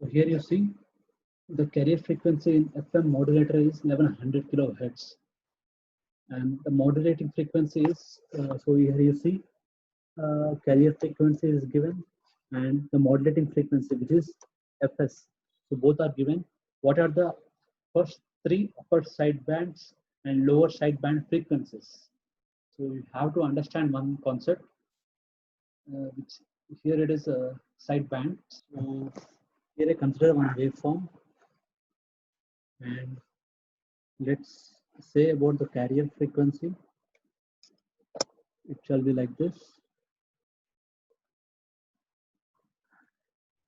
So here you see the carrier frequency in FM modulator is 1100 kilohertz, and the modulating frequency is so here you see carrier frequency is given and the modulating frequency, which is Fs. So both are given. What are the first three upper sidebands and lower sideband frequencies? So you have to understand one concept, which here it is a sideband. So here I consider one waveform, and let's say about the carrier frequency. It shall be like this.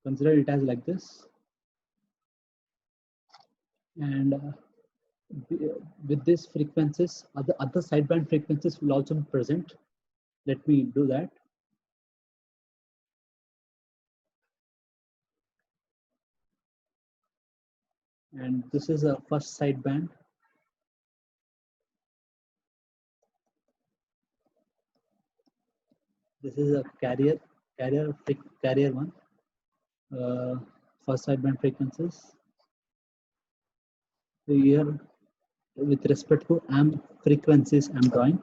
Consider it as like this, and with these frequencies, other sideband frequencies will also be present. Let me do that. And this is a first sideband. This is a carrier one. First sideband frequencies. So here, with respect to amp frequencies, I'm drawing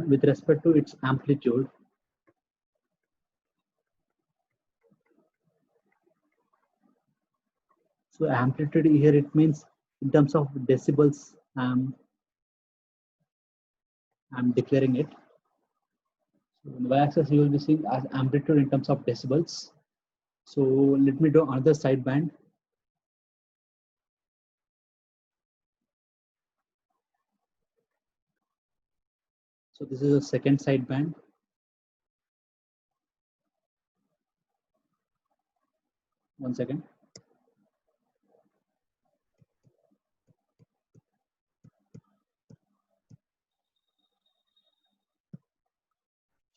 with respect to its amplitude. So amplitude here, it means in terms of decibels. I'm declaring it. So in the y-axis, you will be seeing as amplitude in terms of decibels. So let me draw another sideband. So this is a second sideband. One second.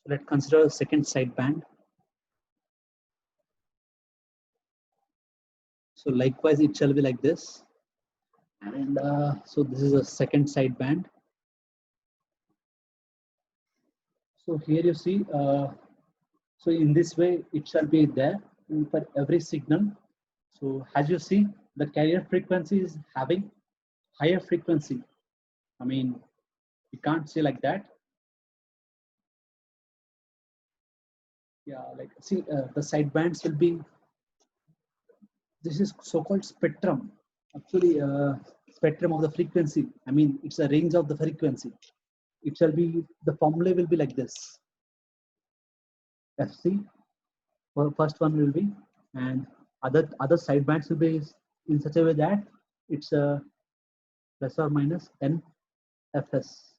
Let's consider a second sideband. So likewise, it shall be like this. And so this is a second sideband. So here you see, so in this way, it shall be there for every signal. So as you see, the carrier frequency is having higher frequency. I mean, you can't say like that. Yeah, like see, the sidebands will be, this is so-called spectrum. Actually, spectrum of the frequency. I mean, it's a range of the frequency. It shall be, the formula will be like this. FC, first one will be, and other sidebands will be in such a way that it's a plus or minus n fs.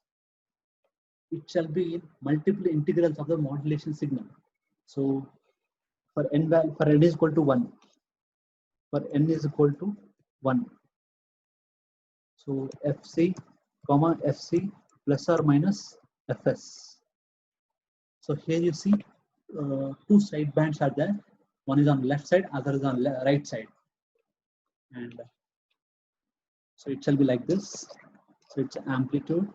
It shall be in multiple integrals of the modulation signal. So for n is equal to 1, for n is equal to 1. So fc comma fc plus or minus fs. So here you see two sidebands are there. One is on left side, other is on right side, and so it shall be like this. So it's amplitude,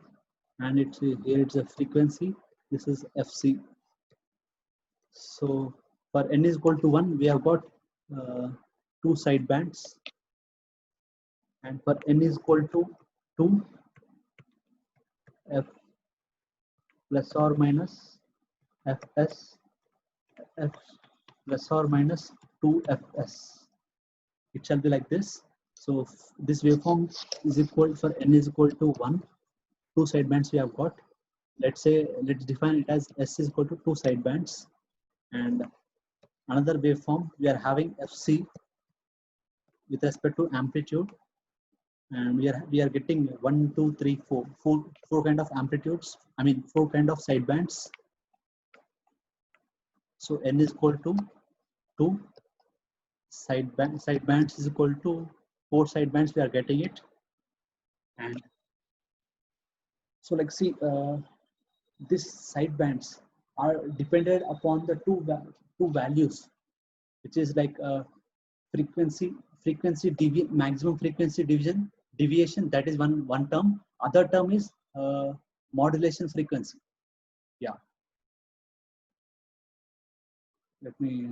and it's here it's a frequency. This is fc. So for n is equal to 1, we have got two sidebands, and for n is equal to 2, f plus or minus fs, f plus or minus 2 fs. It shall be like this. So this waveform is equal, for n is equal to 1, two sidebands we have got. Let's define it as s is equal to 2 sidebands, and another waveform we are having fc with respect to amplitude, and we are getting 1, 2, 3, 4 kind of amplitudes. I mean 4 kind of sidebands. So n is equal to 2, sidebands is equal to 4 sidebands. We are getting it, and so like see, these sidebands are dependent upon the two values, which is like maximum frequency deviation. That is one term. Other term is modulation frequency. Yeah. Let me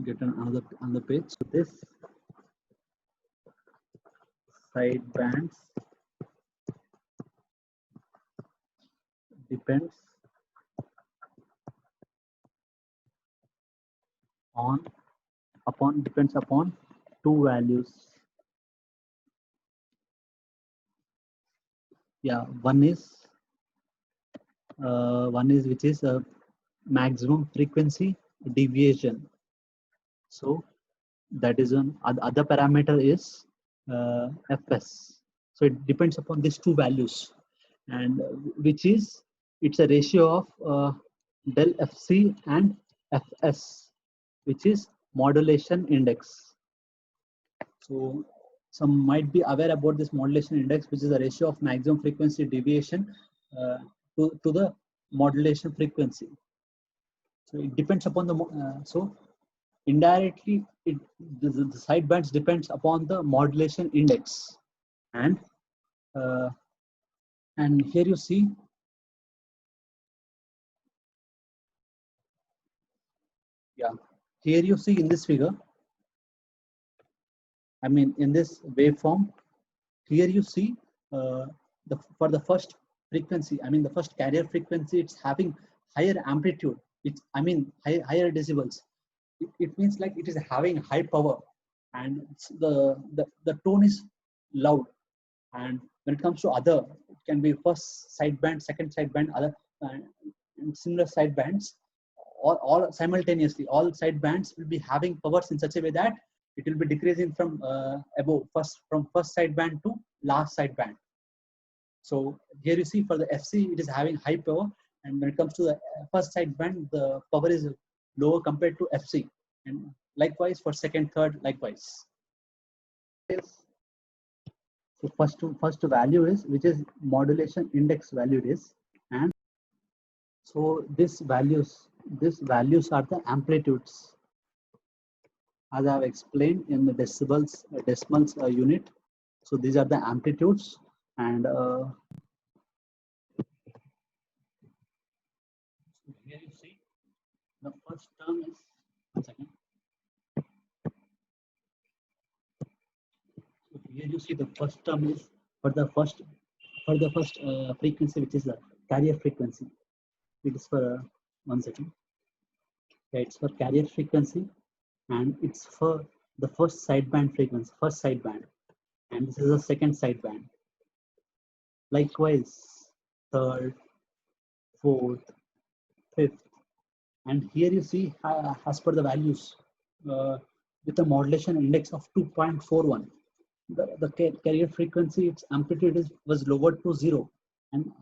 get another page. So this side bands depends on depends upon two values. Yeah, one is which is a maximum frequency deviation. So that is one. Other parameter is fs. So it depends upon these two values, and which is it's a ratio of del fc and fs, which is modulation index. So some might be aware about this modulation index, which is the ratio of maximum frequency deviation to the modulation frequency. So it depends upon the so indirectly the side bands depends upon the modulation index, and uh, here you see, yeah, here you see in this figure, I mean in this waveform, here you see for the first frequency, I mean the first carrier frequency, it's having higher amplitude. It's, I mean, higher decibels. It means like it is having high power, and the tone is loud. And when it comes to other, it can be first sideband, second sideband, other similar sidebands, all simultaneously. All sidebands will be having powers in such a way that it will be decreasing from above from first sideband to last sideband. So here you see for the FC, it is having high power, and when it comes to the first sideband, the power is lower compared to FC, and likewise for second, third, likewise. So first value is, which is modulation index value is, and so these values are the amplitudes, as I have explained in the decimals unit. So these are the amplitudes, and here you see the first term is, one second. So here you see the first term is for the first frequency, which is the carrier frequency. It is for one second. Yeah, it's for carrier frequency, and it's for the first sideband frequency, first sideband, and this is the second sideband. Likewise, third, fourth, fifth, and here you see as per the values with a modulation index of 2.41. The carrier frequency, its amplitude was lowered to 0, and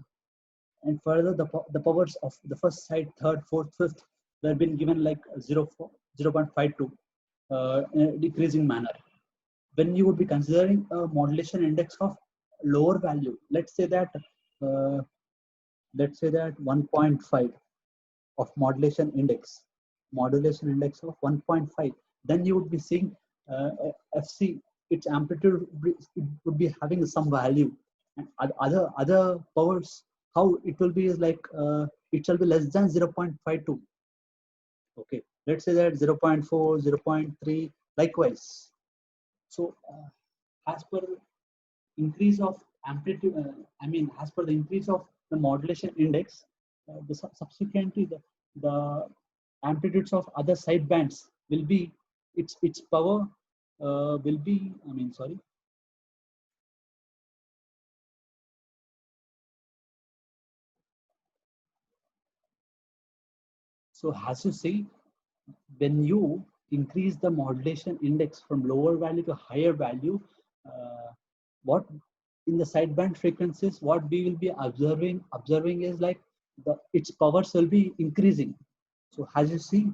further the powers of the first side, third, fourth, fifth, they've been given like 0.52 in a decreasing manner. When you would be considering a modulation index of lower value, let's say that uh, 1.5 of modulation index of 1.5, then you would be seeing FC, its amplitude would be having some value, and other powers, how it will be is like it shall be less than 0.52. Okay, let's say that 0.4, 0.3, likewise. So as per increase of amplitude, I mean, as per the increase of the modulation index, subsequently the amplitudes of other side bands will be, its power will be, I mean, sorry. So as you see, when you increase the modulation index from lower value to higher value, what in the sideband frequencies, what we will be observing is like its powers will be increasing. So as you see,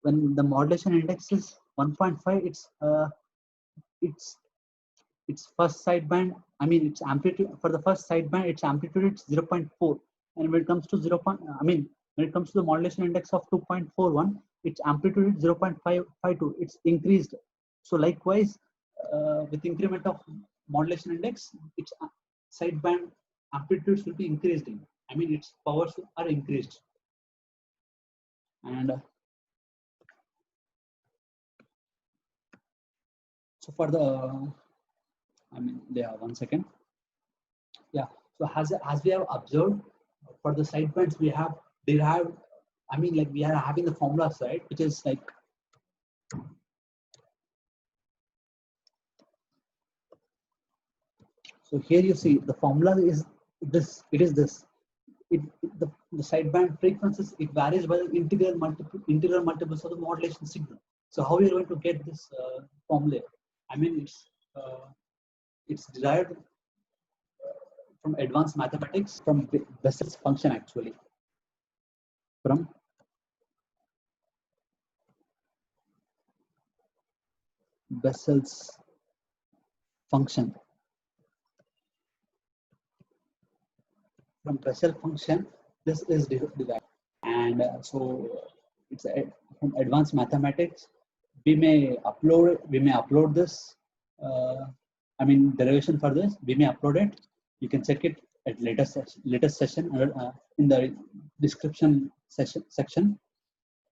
when the modulation index is 1.5, its first sideband, I mean its amplitude for the first sideband, its amplitude is 0.4, and when it comes to I mean when it comes to the modulation index of 2.41, its amplitude is 0.552. It's increased. So likewise, with increment of modulation index, its sideband amplitudes will be increased. I mean its powers are increased, and So for the, one second. Yeah. So as we have observed, for the sidebands we have derived. We are having the formulas, right? Which is like, so here you see the formula is this. It is this. The sideband frequencies, it varies by the integral multiples of the modulation signal. So how are you going to get this formula? It's derived from advanced mathematics, from Bessel's function actually. From Bessel's function. From Bessel function, this is derived, and so it's from advanced mathematics. We may upload this. Derivation for this. We may upload it. You can check it at later session in the description section.